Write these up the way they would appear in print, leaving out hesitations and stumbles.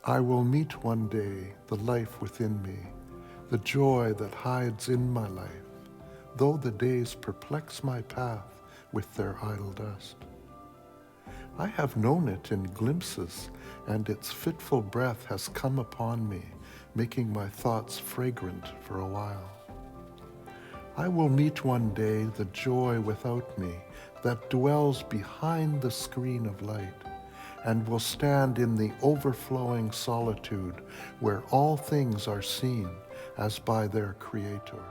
I will meet one day the life within me, the joy that hides in my life, though the days perplex my path with their idle dust. I have known it in glimpses, and its fitful breath has come upon me, making my thoughts fragrant for a while. I will meet one day the joy without me that dwells behind the screen of light, and will stand in the overflowing solitude where all things are seen as by their Creator.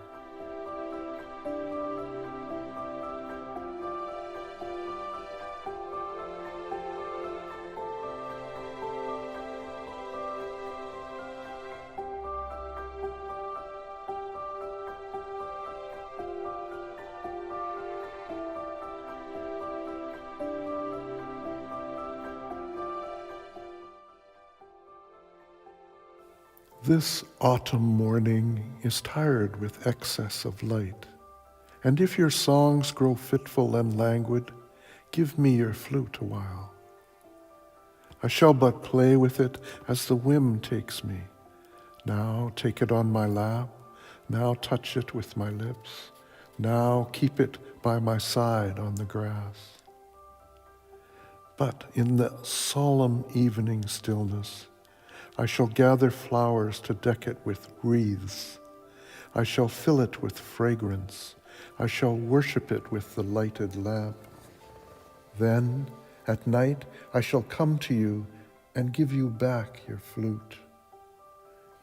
This autumn morning is tired with excess of light, and if your songs grow fitful and languid, give me your flute a while. I shall but play with it as the whim takes me. Now take it on my lap, now touch it with my lips, now keep it by my side on the grass. But in the solemn evening stillness, I shall gather flowers to deck it with wreaths. I shall fill it with fragrance. I shall worship it with the lighted lamp. Then, at night, I shall come to you and give you back your flute.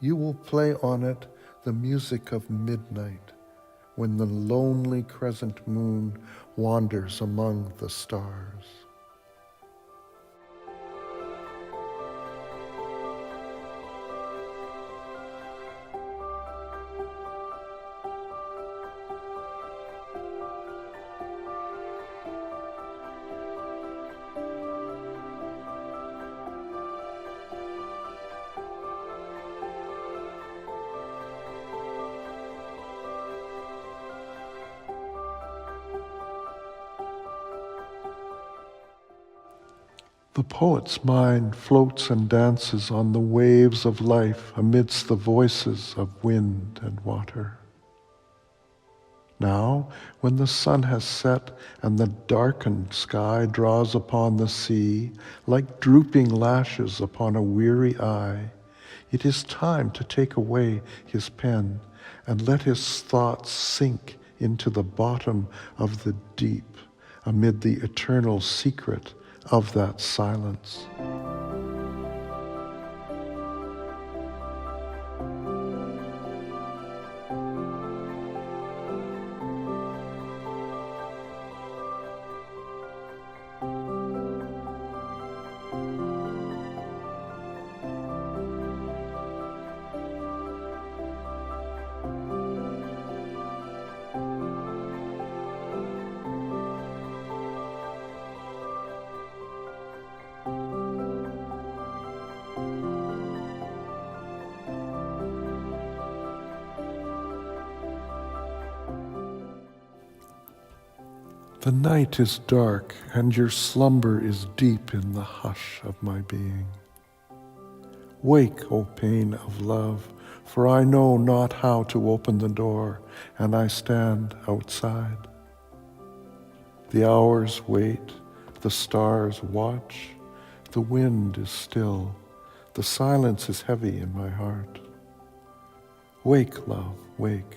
You will play on it the music of midnight, when the lonely crescent moon wanders among the stars. The poet's mind floats and dances on the waves of life amidst the voices of wind and water. Now, when the sun has set and the darkened sky draws upon the sea like drooping lashes upon a weary eye, it is time to take away his pen and let his thoughts sink into the bottom of the deep amid the eternal secret of that silence. The night is dark, and your slumber is deep in the hush of my being. Wake, O pain of love, for I know not how to open the door, and I stand outside. The hours wait, the stars watch, the wind is still, the silence is heavy in my heart. Wake, love, wake,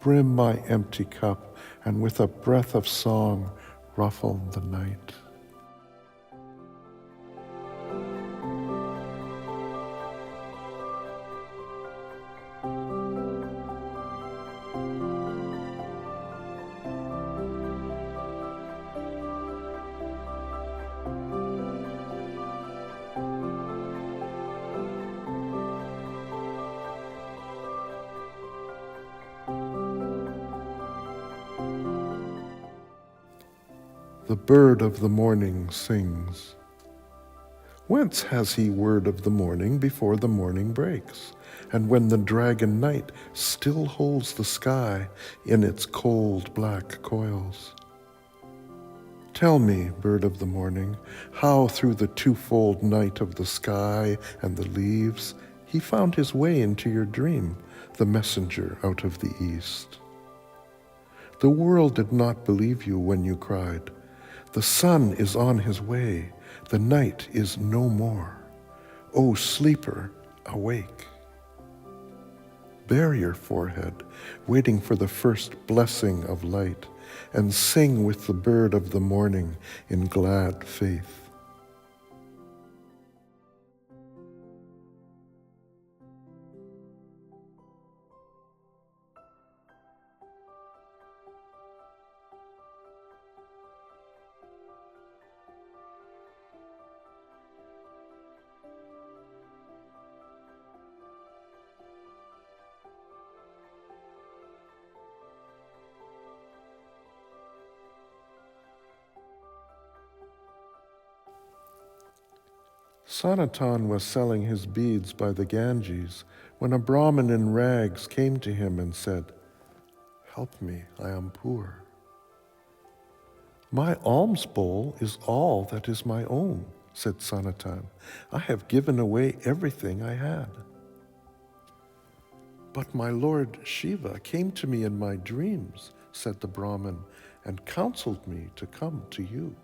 brim my empty cup, and with a breath of song ruffle the night. The bird of the morning sings. Whence has he word of the morning before the morning breaks, and when the dragon night still holds the sky in its cold black coils? Tell me, bird of the morning, how through the twofold night of the sky and the leaves he found his way into your dream, the messenger out of the east. The world did not believe you when you cried, "The sun is on his way, the night is no more. O sleeper, awake." Bare your forehead, waiting for the first blessing of light, and sing with the bird of the morning in glad faith. Sanatan was selling his beads by the Ganges when a Brahmin in rags came to him and said, "Help me, I am poor." "My alms bowl is all that is my own," said Sanatan. "I have given away everything I had." "But my Lord Shiva came to me in my dreams," said the Brahmin, "and counseled me to come to you."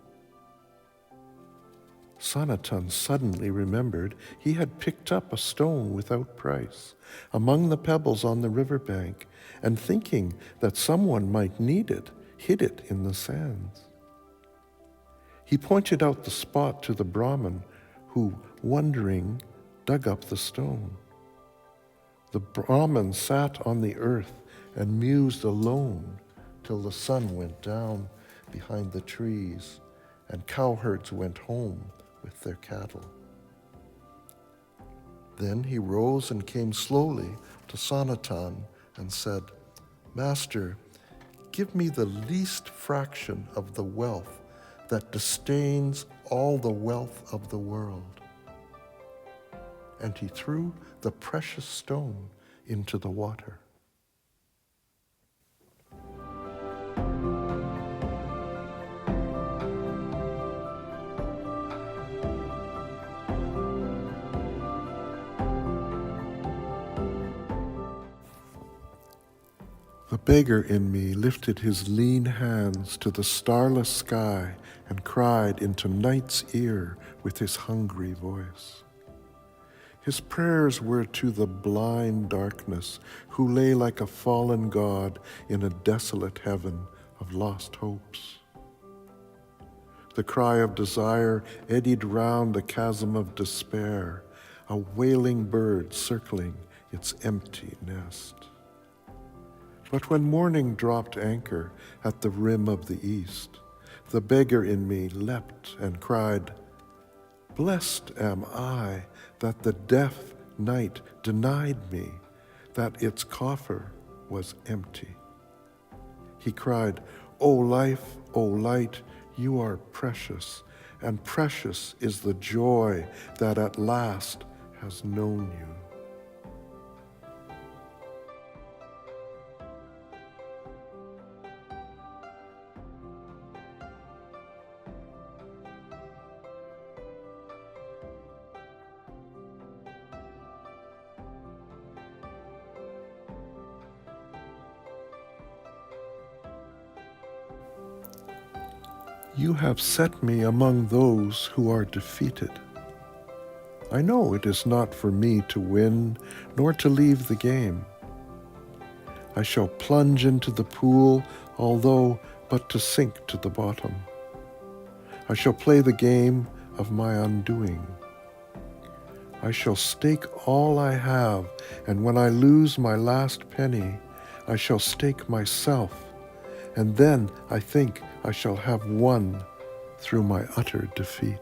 Sanatan suddenly remembered he had picked up a stone without price among the pebbles on the riverbank, and thinking that someone might need it, hid it in the sands. He pointed out the spot to the Brahmin, who, wondering, dug up the stone. The Brahmin sat on the earth and mused alone till the sun went down behind the trees and cowherds went home with their cattle. Then he rose and came slowly to Sanatan and said, "Master, give me the least fraction of the wealth that disdains all the wealth of the world." And he threw the precious stone into the water. The beggar in me lifted his lean hands to the starless sky and cried into night's ear with his hungry voice. His prayers were to the blind darkness who lay like a fallen god in a desolate heaven of lost hopes. The cry of desire eddied round a chasm of despair, a wailing bird circling its empty nest. But when morning dropped anchor at the rim of the east, the beggar in me leapt and cried, "Blessed am I that the deaf night denied me, that its coffer was empty." He cried, "O life, O light, you are precious, and precious is the joy that at last has known you." You have set me among those who are defeated. I know it is not for me to win, nor to leave the game. I shall plunge into the pool, although but to sink to the bottom. I shall play the game of my undoing. I shall stake all I have, and when I lose my last penny, I shall stake myself, and then I think I shall have won through my utter defeat.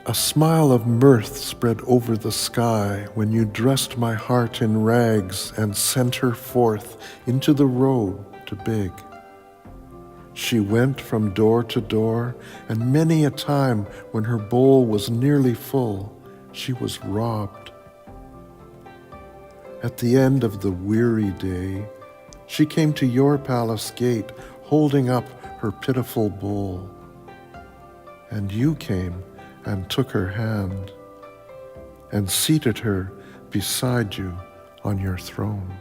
A smile of mirth spread over the sky when you dressed my heart in rags and sent her forth into the road to beg. She went from door to door, and many a time when her bowl was nearly full, she was robbed. At the end of the weary day, she came to your palace gate, holding up her pitiful bowl. And you came and took her hand and seated her beside you on your throne.